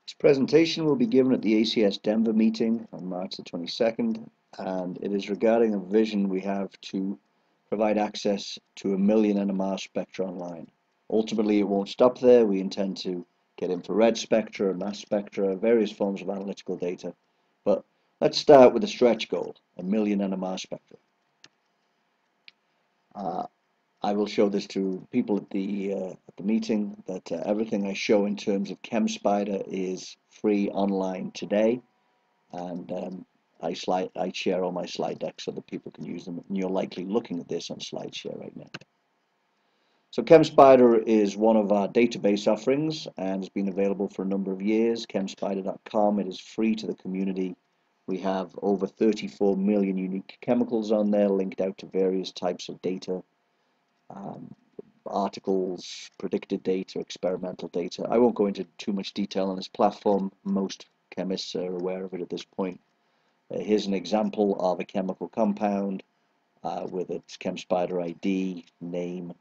This presentation will be given at the ACS Denver Meeting on March the 22nd, and it is regarding a vision we have to provide access to 1 million NMR spectra online. Ultimately, it won't stop there. We intend to get infrared spectra, mass spectra, various forms of analytical data. But let's start with a stretch goal, 1 million NMR spectra. I will show this to people at the meeting that everything I show in terms of ChemSpider is free online today, and I share all my slide decks so that people can use them, and you're likely looking at this on SlideShare right now. So ChemSpider is one of our database offerings and has been available for a number of years. ChemSpider.com. It is free to the community. We have over 34 million unique chemicals on there, linked out to various types of data. Articles, predicted data, experimental data. I won't go into too much detail on this platform. Most chemists are aware of it at this point. Here's an example of a chemical compound with its ChemSpider ID, name,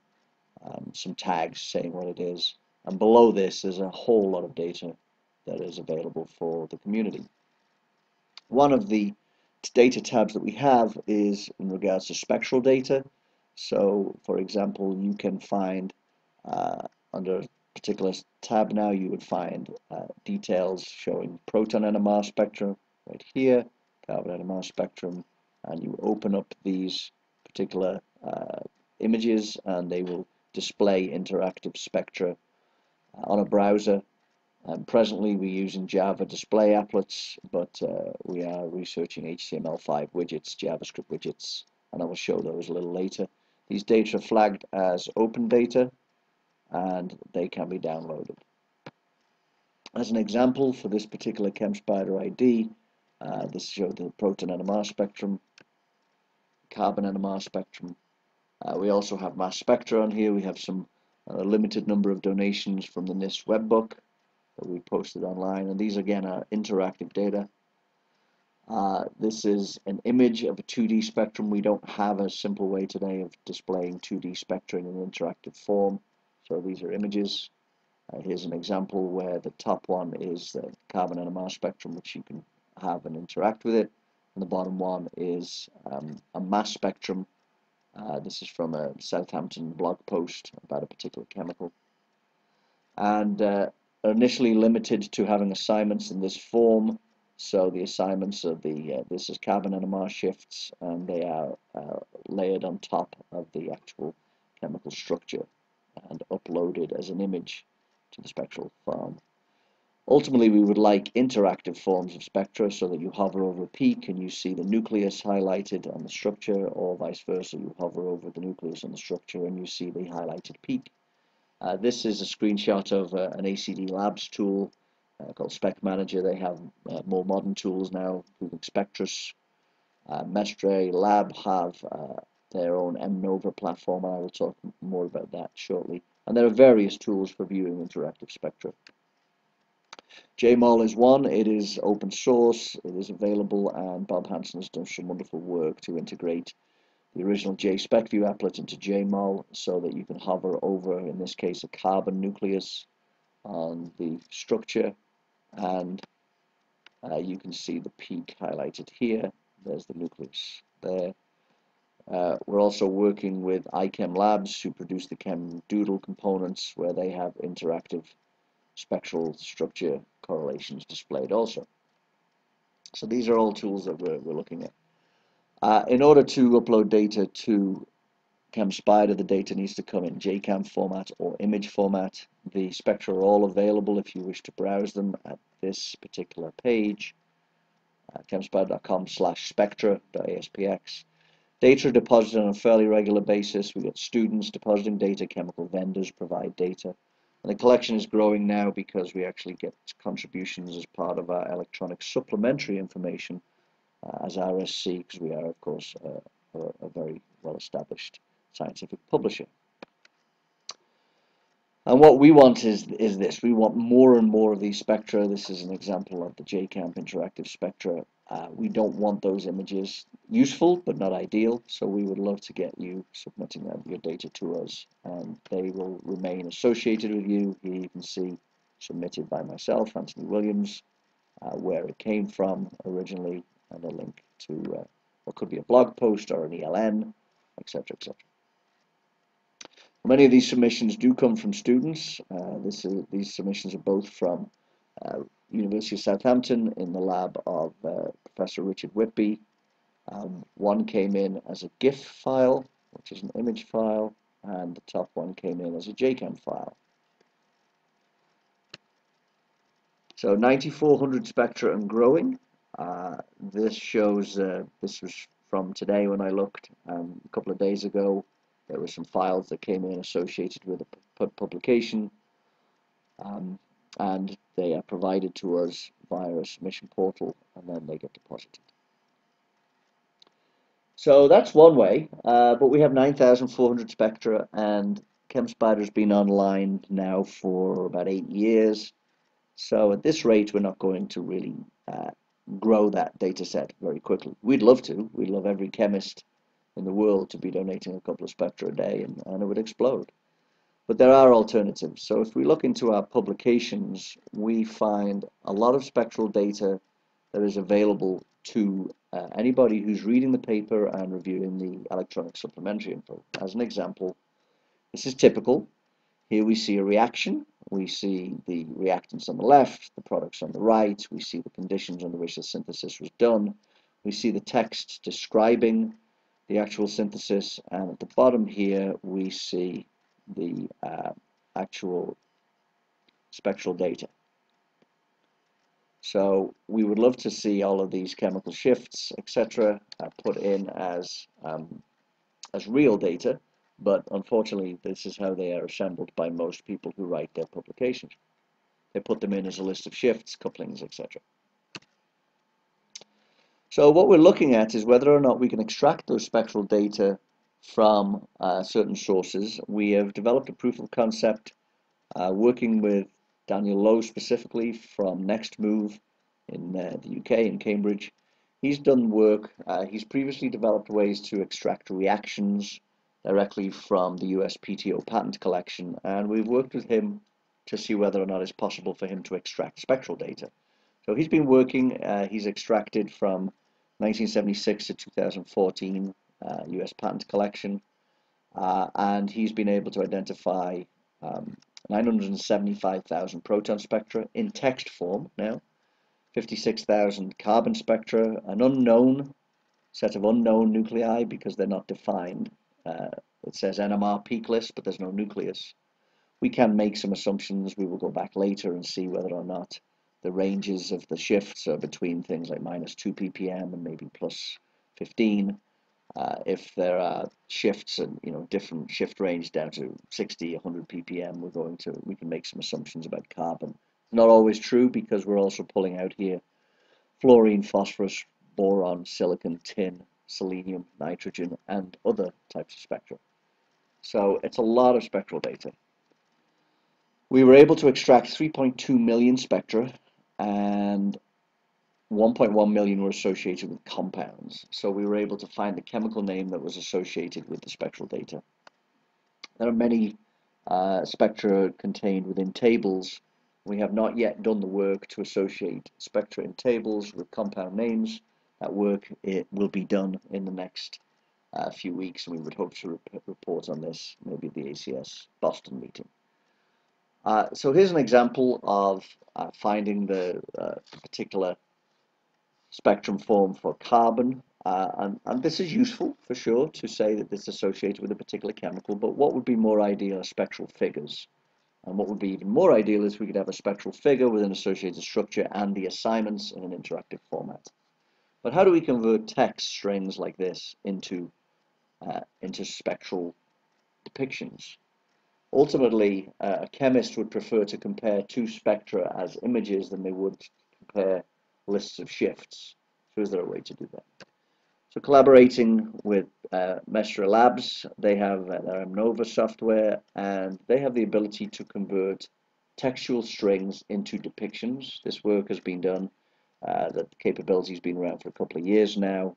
some tags saying what it is. And below this is a whole lot of data that is available for the community. One of the data tabs that we have is in regards to spectral data. So, for example, you can find under a particular tab now, you would find details showing proton NMR spectrum right here, carbon NMR spectrum, and you open up these particular images and they will display interactive spectra on a browser. Presently we're using Java display applets, but we are researching HTML5 widgets, JavaScript widgets, and I will show those a little later. These data are flagged as open data and they can be downloaded. As an example, for this particular ChemSpider ID, this shows the proton NMR spectrum, carbon NMR spectrum. We also have mass spectra on here. We have some limited number of donations from the NIST webbook that we posted online, and these again are interactive data. This is an image of a 2D spectrum. We don't have a simple way today of displaying 2D spectra in an interactive form, so these are images. Here's an example where the top one is the carbon NMR spectrum, which you can have and interact with it, and the bottom one is a mass spectrum. This is from a Southampton blog post about a particular chemical, and are initially limited to having assignments in this form. So the assignments of this is carbon NMR shifts, and they are layered on top of the actual chemical structure and uploaded as an image to the spectral farm. Ultimately, we would like interactive forms of spectra so that you hover over a peak and you see the nucleus highlighted on the structure, or vice versa, you hover over the nucleus on the structure and you see the highlighted peak. This is a screenshot of an ACD Labs tool called Spec Manager. They have more modern tools now, including Spectrus. Mestre Lab have their own MNOVA platform, and I will talk more about that shortly. And there are various tools for viewing interactive spectra. JMOL is one. It is open source, it is available, and Bob Hansen has done some wonderful work to integrate the original JSpecView applet into JMOL so that you can hover over, in this case, a carbon nucleus on the structure, and you can see the peak highlighted here. There's the nucleus there. We're also working with iChem Labs, who produce the ChemDoodle components, where they have interactive spectral structure correlations displayed also. So these are all tools that we're looking at. In order to upload data to ChemSpider, the data needs to come in JCAM format or image format. The spectra are all available if you wish to browse them at this particular page, chemspider.com/spectra.aspx. Data are deposited on a fairly regular basis. We've got students depositing data, chemical vendors provide data. And the collection is growing now because we actually get contributions as part of our electronic supplementary information as RSC, because we are, of course, a very well-established scientific publisher. And what we want is this. We want more and more of these spectra. This is an example of the JCamp interactive spectra. We don't want those images. Useful, but not ideal. So we would love to get you submitting your data to us, and they will remain associated with you. Here you can see submitted by myself, Anthony Williams, where it came from originally, and a link to what could be a blog post or an ELN, etc., etc. Many of these submissions do come from students. These submissions are both from University of Southampton in the lab of Professor Richard Whitby. One came in as a GIF file, which is an image file, and the top one came in as a JChem file. So 9,400 spectra and growing. This shows, this was from today when I looked. A couple of days ago, there were some files that came in associated with a publication, and they are provided to us via a submission portal, and then they get deposited. So that's one way, but we have 9,400 spectra, and ChemSpider's been online now for about 8 years. So at this rate, we're not going to really grow that data set very quickly. We'd love to. We'd love every chemist in the world to be donating a couple of spectra a day, and it would explode. But there are alternatives. So if we look into our publications, we find a lot of spectral data that is available to anybody who's reading the paper and reviewing the electronic supplementary info. As an example, this is typical. Here we see a reaction. We see the reactants on the left, the products on the right. We see the conditions under which the synthesis was done. We see the text describing the actual synthesis, and at the bottom here we see the actual spectral data. So we would love to see all of these chemical shifts, etc., put in as real data, but unfortunately this is how they are assembled by most people who write their publications. They put them in as a list of shifts, couplings, etc. So what we're looking at is whether or not we can extract those spectral data from certain sources. We have developed a proof of concept working with Daniel Lowe specifically from Next Move in the UK, in Cambridge. He's done work, he's previously developed ways to extract reactions directly from the USPTO patent collection, and we've worked with him to see whether or not it's possible for him to extract spectral data. So he's been working, he's extracted from 1976 to 2014 US patent collection, and he's been able to identify 975,000 proton spectra in text form now, 56,000 carbon spectra, an unknown set of unknown nuclei because they're not defined. It says NMR peak list, but there's no nucleus. We can make some assumptions. We will go back later and see whether or not the ranges of the shifts are between things like -2 ppm and maybe +15. If there are shifts and different shift range down to 60, 100 ppm, we can make some assumptions about carbon. Not always true because we're also pulling out here fluorine, phosphorus, boron, silicon, tin, selenium, nitrogen, and other types of spectra. So it's a lot of spectral data. We were able to extract 3.2 million spectra, and 1.1 million were associated with compounds. So we were able to find the chemical name that was associated with the spectral data. There are many spectra contained within tables. We have not yet done the work to associate spectra in tables with compound names. That work will be done in the next few weeks, and we would hope to report on this maybe at the ACS Boston meeting. So here's an example of finding the particular spectrum form for carbon, and this is useful for sure to say that this is associated with a particular chemical, but what would be more ideal are spectral figures. And what would be even more ideal is we could have a spectral figure with an associated structure and the assignments in an interactive format. But how do we convert text strings like this into spectral depictions? Ultimately, a chemist would prefer to compare two spectra as images than they would compare lists of shifts. So is there a way to do that? So collaborating with Mestra Labs, they have their Nova software, and they have the ability to convert textual strings into depictions. This work has been done, that capability has been around for a couple of years now.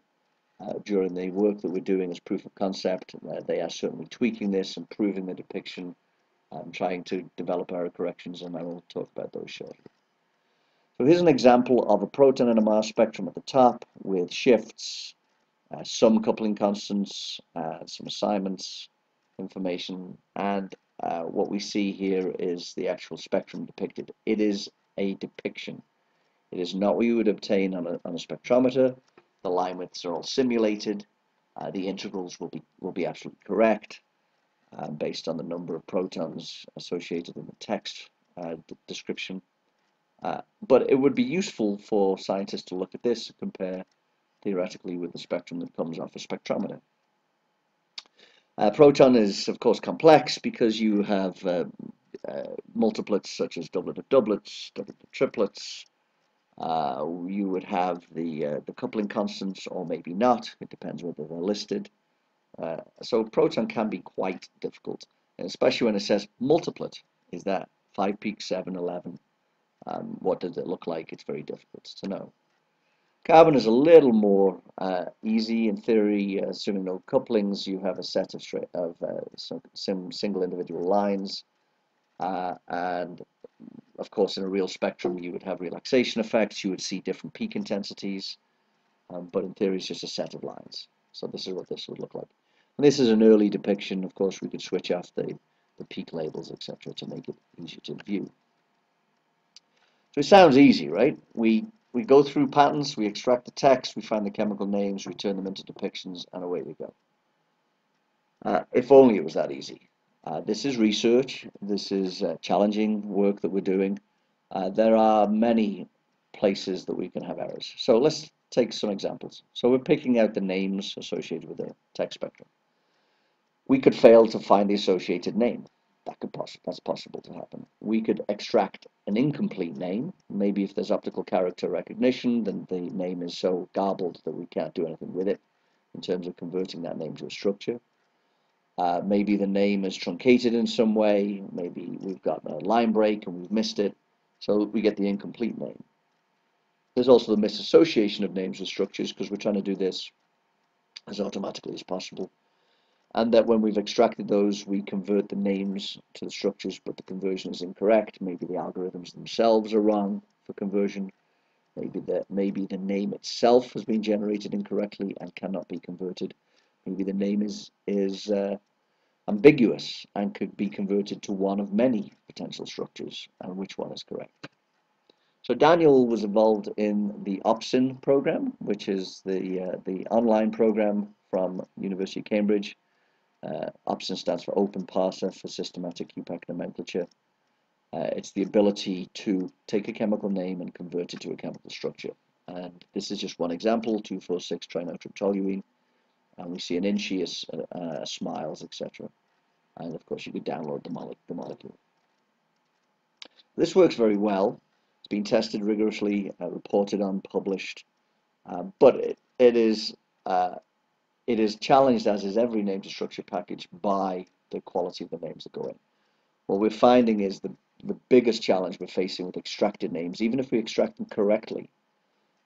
During the work that we're doing as proof of concept, they are certainly tweaking this, improving the depiction, I'm trying to develop error corrections, and I will talk about those shortly. So here's an example of a proton and a mass spectrum at the top with shifts, some coupling constants, some assignments, information, and what we see here is the actual spectrum depicted. It is a depiction. It is not what you would obtain on a spectrometer. The line widths are all simulated. The integrals will be absolutely correct based on the number of protons associated in the text description. But it would be useful for scientists to look at this and compare theoretically with the spectrum that comes off a spectrometer. Proton is, of course, complex because you have multiplets such as doublet of doublets, doublet of triplets. You would have the coupling constants, or maybe not. It depends whether they're listed. So proton can be quite difficult, especially when it says multiplet. Is that 5 peaks, 7, 11? What does it look like? It's very difficult to know. Carbon is a little more easy in theory, assuming no couplings. You have a set of some single individual lines, and of course, in a real spectrum, you would have relaxation effects. You would see different peak intensities, but in theory, it's just a set of lines. So this is what this would look like. And this is an early depiction. Of course, we could switch off the peak labels, etc., to make it easier to view. So it sounds easy, right? We go through patterns, we extract the text, we find the chemical names, we turn them into depictions, and away we go. If only it was that easy. This is research. This is challenging work that we're doing. There are many places that we can have errors. So let's take some examples. So we're picking out the names associated with the text spectrum. We could fail to find the associated name. That's possible to happen. We could extract an incomplete name. Maybe if there's optical character recognition, then the name is so garbled that we can't do anything with it in terms of converting that name to a structure. Maybe the name is truncated in some way. Maybe we've got a line break and we've missed it, so we get the incomplete name. There's also the misassociation of names with structures, because we're trying to do this as automatically as possible. And that when we've extracted those, we convert the names to the structures, but the conversion is incorrect. Maybe the algorithms themselves are wrong for conversion. Maybe the name itself has been generated incorrectly and cannot be converted. Maybe the name is ambiguous and could be converted to one of many potential structures, and which one is correct. So Daniel was involved in the OPSIN program, which is the online program from University of Cambridge. OPSIN stands for Open Parser for Systematic UPAC Nomenclature. It's the ability to take a chemical name and convert it to a chemical structure. And this is just one example, 2,4,6-trinitrotoluene. And we see an INCHI, SMILES, etc. And of course, you could download the molecule. This works very well. It's been tested rigorously, reported on, published, but it is challenged, as is every name to structure package, by the quality of the names that go in. What we're finding is the biggest challenge we're facing with extracted names, even if we extract them correctly,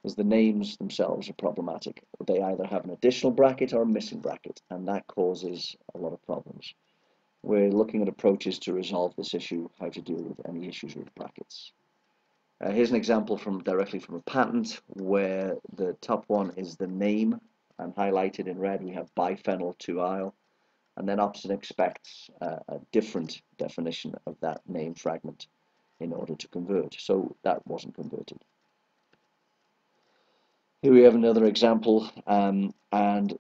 is the names themselves are problematic. They either have an additional bracket or a missing bracket, and that causes a lot of problems. We're looking at approaches to resolve this issue, how to deal with any issues with brackets. Here's an example directly from a patent, where the top one is the name, and highlighted in red we have biphenyl 2-ol, and then OPSIN expects a different definition of that name fragment in order to convert. So that wasn't converted. Here we have another example, and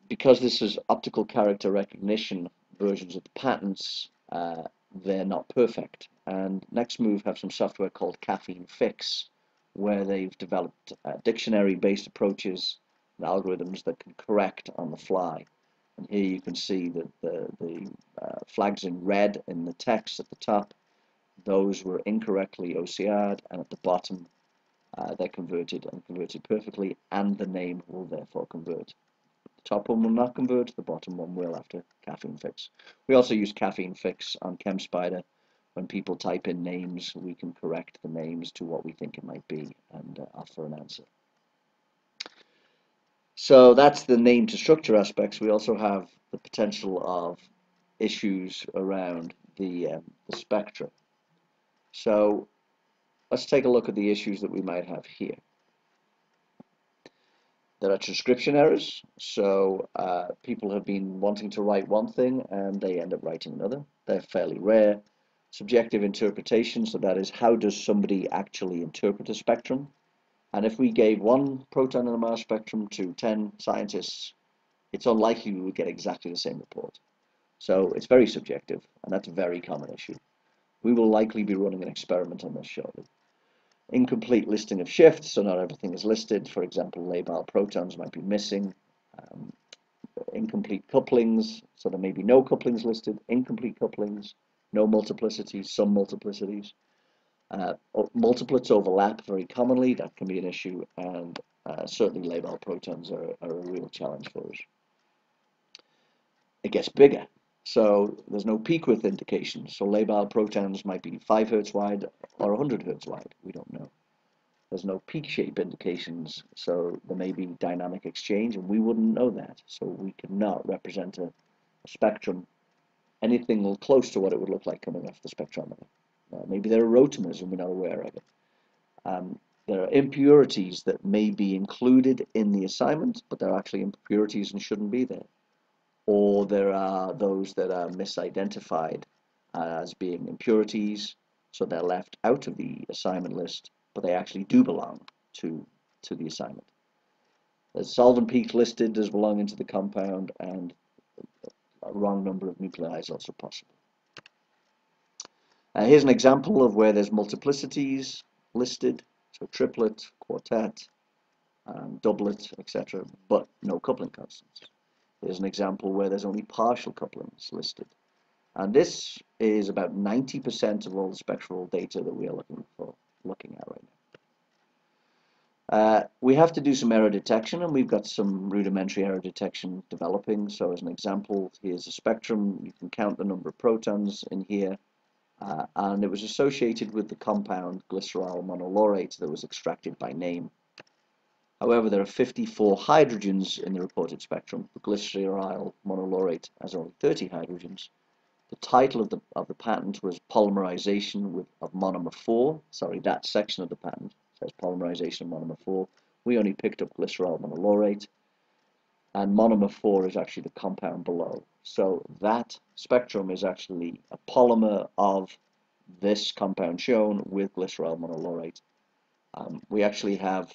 because this is optical character recognition versions of the patents, they're not perfect. And NextMove have some software called Caffeine Fix, where they've developed dictionary-based approaches and algorithms that can correct on the fly. And here you can see that the flags in red in the text at the top, those were incorrectly OCR'd, and at the bottom they're converted and converted perfectly, and the name will therefore convert. The top one will not convert, the bottom one will after Caffeine Fix. We also use Caffeine Fix on ChemSpider. When people type in names, we can correct the names to what we think it might be and offer an answer. So that's the name to structure aspects. We also have the potential of issues around the spectra. So let's take a look at the issues that we might have here. There are transcription errors, so people have been wanting to write one thing and they end up writing another. They're fairly rare. Subjective interpretation, so that is, how does somebody actually interpret a spectrum? And if we gave one proton in a mass spectrum to 10 scientists, it's unlikely we would get exactly the same report. So it's very subjective, and that's a very common issue. We will likely be running an experiment on this shortly. Incomplete listing of shifts, so not everything is listed. For example, labile protons might be missing. Incomplete couplings, so there may be no couplings listed. Incomplete couplings, no multiplicities, some multiplicities. Multiplets overlap very commonly, that can be an issue, and certainly labile protons are a real challenge for us. It gets bigger, so there's no peak width indication, so labile protons might be 5 Hz wide or 100 Hz wide, we don't know. There's no peak shape indications, so there may be dynamic exchange, and we wouldn't know that, so we cannot represent a spectrum anything close to what it would look like coming off the spectrometer. Maybe there are rotamers and we're not aware of it. There are impurities that may be included in the assignment, but they're actually impurities and shouldn't be there. Or there are those that are misidentified as being impurities, so they're left out of the assignment list, but they actually do belong to the assignment. There's solvent peaks listed as belonging to the compound, and a wrong number of nuclei is also possible. Here's an example of where there's multiplicities listed, so triplet, quartet, doublet, etc., but no coupling constants. Here's an example where there's only partial couplings listed. And this is about 90% of all the spectral data that we are looking at right now. We have to do some error detection, and we've got some rudimentary error detection developing. So as an example, here's a spectrum. You can count the number of protons in here. And it was associated with the compound glycerol monolaurate that was extracted by name. However, there are 54 hydrogens in the reported spectrum. The glycerol monolaurate has only 30 hydrogens. The title of the patent was polymerization of monomer 4. Sorry, that section of the patent says polymerization of monomer 4. We only picked up glycerol monolaurate, and monomer 4 is actually the compound below. So that spectrum is actually a polymer of this compound shown with glycerol monolaurate. We actually have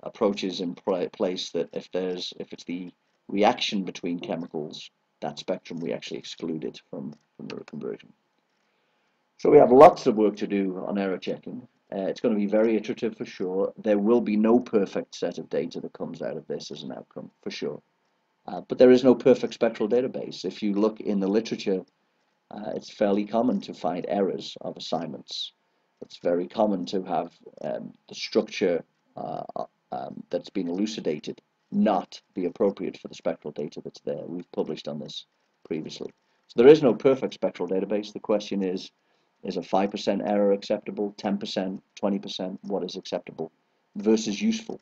approaches in place that if it's the reaction between chemicals, that spectrum we actually exclude it from the conversion. So we have lots of work to do on error checking. It's going to be very iterative for sure. There will be no perfect set of data that comes out of this as an outcome, for sure. But there is no perfect spectral database. If you look in the literature, it's fairly common to find errors of assignments. It's very common to have the structure that's been elucidated not be appropriate for the spectral data that's there. We've published on this previously. So there is no perfect spectral database. The question is a 5% error acceptable, 10%, 20%, what is acceptable versus useful?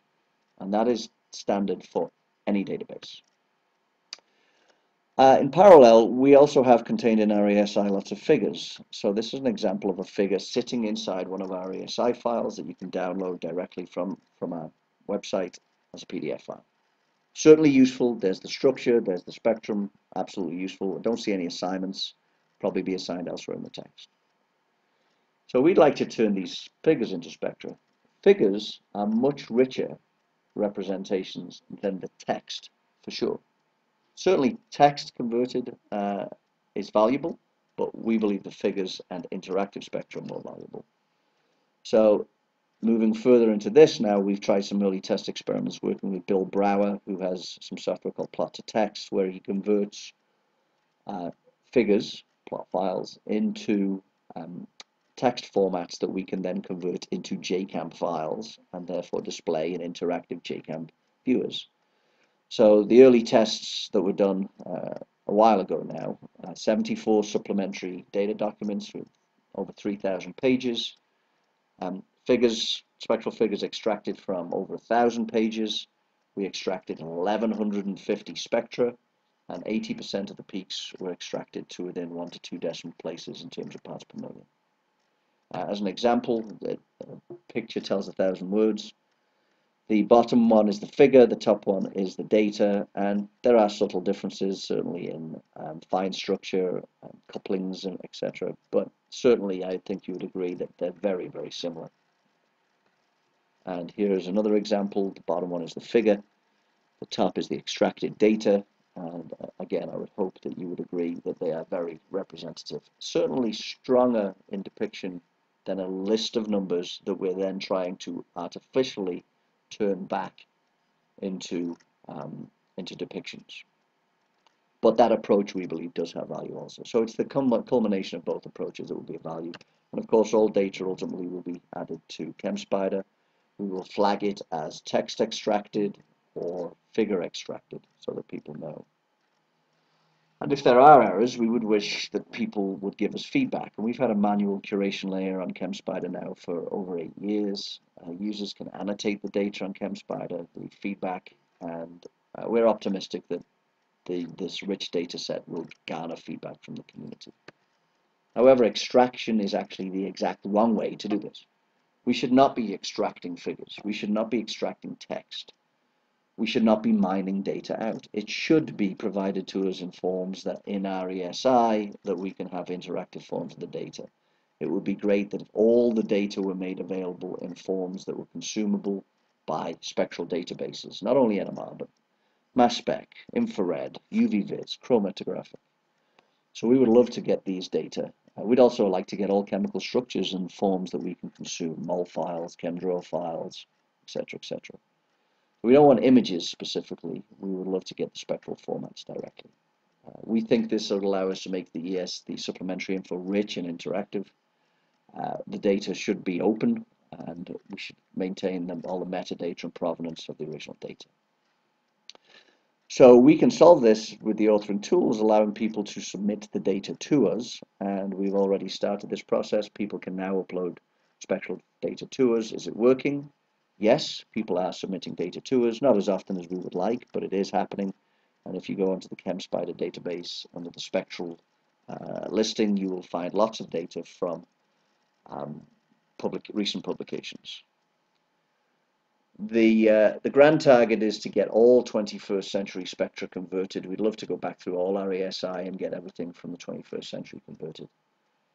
And that is standard for any database. In parallel, we also have contained in our ASI lots of figures. So this is an example of a figure sitting inside one of our ASI files that you can download directly from our website as a PDF file. Certainly useful. There's the structure, there's the spectrum, absolutely useful. I don't see any assignments, probably be assigned elsewhere in the text. So we'd like to turn these figures into spectra. Figures are much richer representations than the text, for sure. Certainly text converted is valuable, but we believe the figures and interactive spectrum are more valuable. So moving further into this now, we've tried some early test experiments working with Bill Brower, who has some software called Plot to Text, where he converts figures, plot files, into text formats that we can then convert into JCamp files and therefore display in interactive JCamp viewers. So the early tests that were done a while ago now, 74 supplementary data documents with over 3,000 pages, spectral figures extracted from over 1,000 pages. We extracted 1,150 spectra, and 80% of the peaks were extracted to within 1 to 2 decimal places in terms of parts per million. As an example, the picture tells 1,000 words. The bottom one is the figure, the top one is the data, and there are subtle differences, certainly in fine structure, couplings, and etc. But certainly I think you would agree that they're very, very similar. And here's another example. The bottom one is the figure, the top is the extracted data, and again, I would hope that you would agree that they are very representative. Certainly stronger in depiction than a list of numbers that we're then trying to artificially turn back into depictions. But that approach, we believe, does have value also. So it's the culmination of both approaches that will be of value. And of course, all data ultimately will be added to ChemSpider. We will flag it as text extracted or figure extracted so that people know. And if there are errors, we would wish that people would give us feedback. And we've had a manual curation layer on ChemSpider now for over 8 years. Users can annotate the data on ChemSpider, leave feedback, and we're optimistic that this rich data set will garner feedback from the community. However, extraction is actually the exact wrong way to do this. We should not be extracting figures. We should not be extracting text. We should not be mining data out. It should be provided to us in forms that in our ESI that we can have interactive forms of the data. It would be great that if all the data were made available in forms that were consumable by spectral databases, not only NMR, but mass spec, infrared, UV vis, chromatographic. So we would love to get these data. We'd also like to get all chemical structures in forms that we can consume, mol files, ChemDraw files, etc., etc. We don't want images specifically. We would love to get the spectral formats directly. We think this will allow us to make the supplementary info rich and interactive. The data should be open, and we should maintain all the metadata and provenance of the original data. So we can solve this with the authoring tools, allowing people to submit the data to us, and we've already started this process. People can now upload spectral data to us. Is it working? Yes, people are submitting data to us, not as often as we would like, but it is happening. And if you go onto the ChemSpider database under the spectral listing, you will find lots of data from recent publications. The grand target is to get all 21st century spectra converted. We'd love to go back through all our ASI and get everything from the 21st century converted.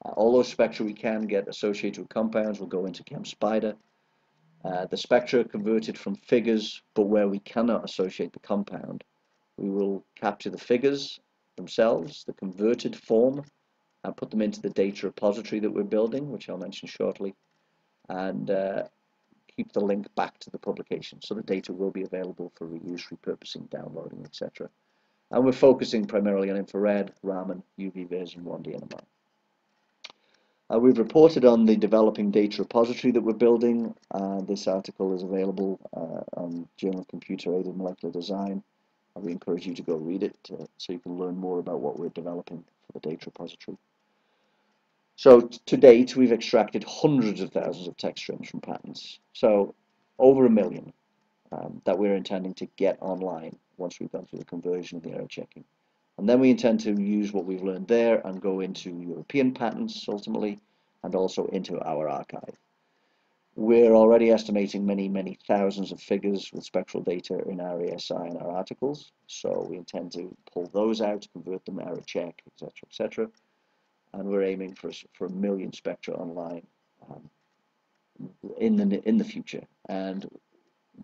All those spectra we can get associated with compounds will go into ChemSpider. The spectra converted from figures, but where we cannot associate the compound, we will capture the figures themselves, the converted form, and put them into the data repository that we're building, which I'll mention shortly, and keep the link back to the publication. So the data will be available for reuse, repurposing, downloading, etc. And we're focusing primarily on infrared, Raman, UV vis, and 1D NMR. We've reported on the developing data repository that we're building. This article is available on Journal of Computer-Aided Molecular Design. We encourage you to go read it so you can learn more about what we're developing for the data repository. So to date, we've extracted hundreds of thousands of text streams from patents. So over 1 million that we're intending to get online once we've gone through the conversion of the error checking. And then we intend to use what we've learned there and go into European patents ultimately, and also into our archive. We're already estimating many, many thousands of figures with spectral data in our ASI and our articles. So we intend to pull those out, convert them, error check, etc., etc. And we're aiming for 1 million spectra online in the future. And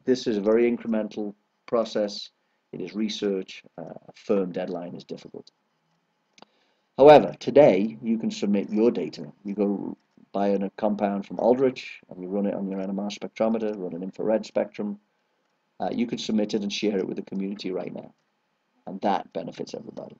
this is a very incremental process. It is research. A firm deadline is difficult. However, today you can submit your data. You go buy a compound from Aldrich and you run it on your NMR spectrometer, run an infrared spectrum. You can submit it and share it with the community right now. And that benefits everybody.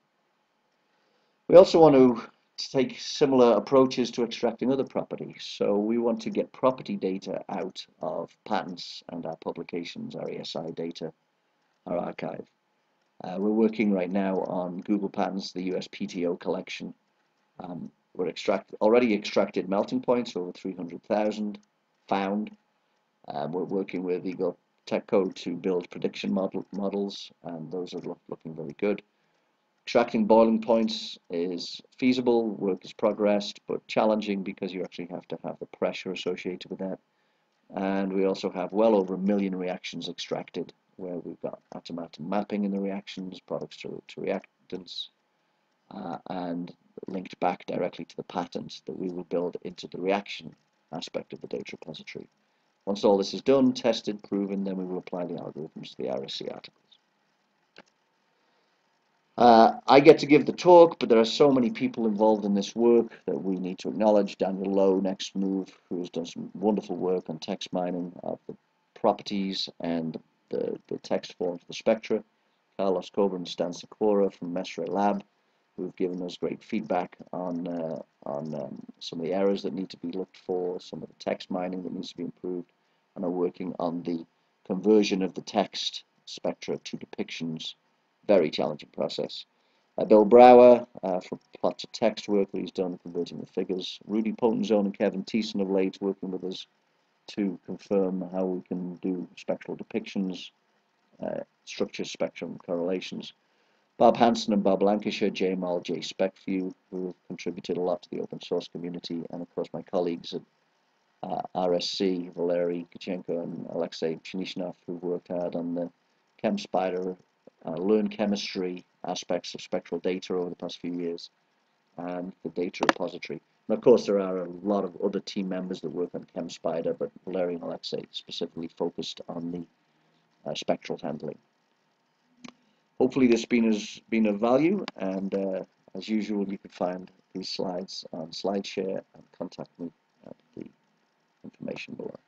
We also want to take similar approaches to extracting other properties. So we want to get property data out of patents and our publications, our ASI data, our archive. We're working right now on Google Patents, the US PTO collection. We're already extracted melting points, over 300,000 found. We're working with Eagle Tech Code to build prediction models, and those are looking very good. Extracting boiling points is feasible, work is progressed, but challenging because you actually have to have the pressure associated with that. And we also have well over 1 million reactions extracted, where we've got atom-atom mapping in the reactions, products to reactants, and linked back directly to the patent that we will build into the reaction aspect of the data repository. Once all this is done, tested, proven, then we will apply the algorithms to the RSC articles. I get to give the talk, but there are so many people involved in this work that we need to acknowledge. Daniel Lowe, next move, who has done some wonderful work on text mining of the properties and the text forms of the spectra. Carlos Cobra and Stan Sikora from Mestre Lab, who have given us great feedback on some of the errors that need to be looked for, some of the text mining that needs to be improved, and are working on the conversion of the text spectra to depictions. Very challenging process. Bill Brower for plot to text work that he's done converting the figures. Rudy Potenzone and Kevin Thiessen of late working with us to confirm how we can do spectral depictions, structure spectrum correlations. Bob Hansen and Bob Lancashire, JML, JSpecView, who have contributed a lot to the open source community, and of course my colleagues at RSC, Valery Kachenko and Alexei Chnishnov, who've worked hard on the ChemSpider learn chemistry aspects of spectral data over the past few years, and the data repository. And of course there are a lot of other team members that work on ChemSpider, but Valery and Alexei specifically focused on the spectral handling. Hopefully this has been of value, and as usual you can find these slides on SlideShare and contact me at the information below.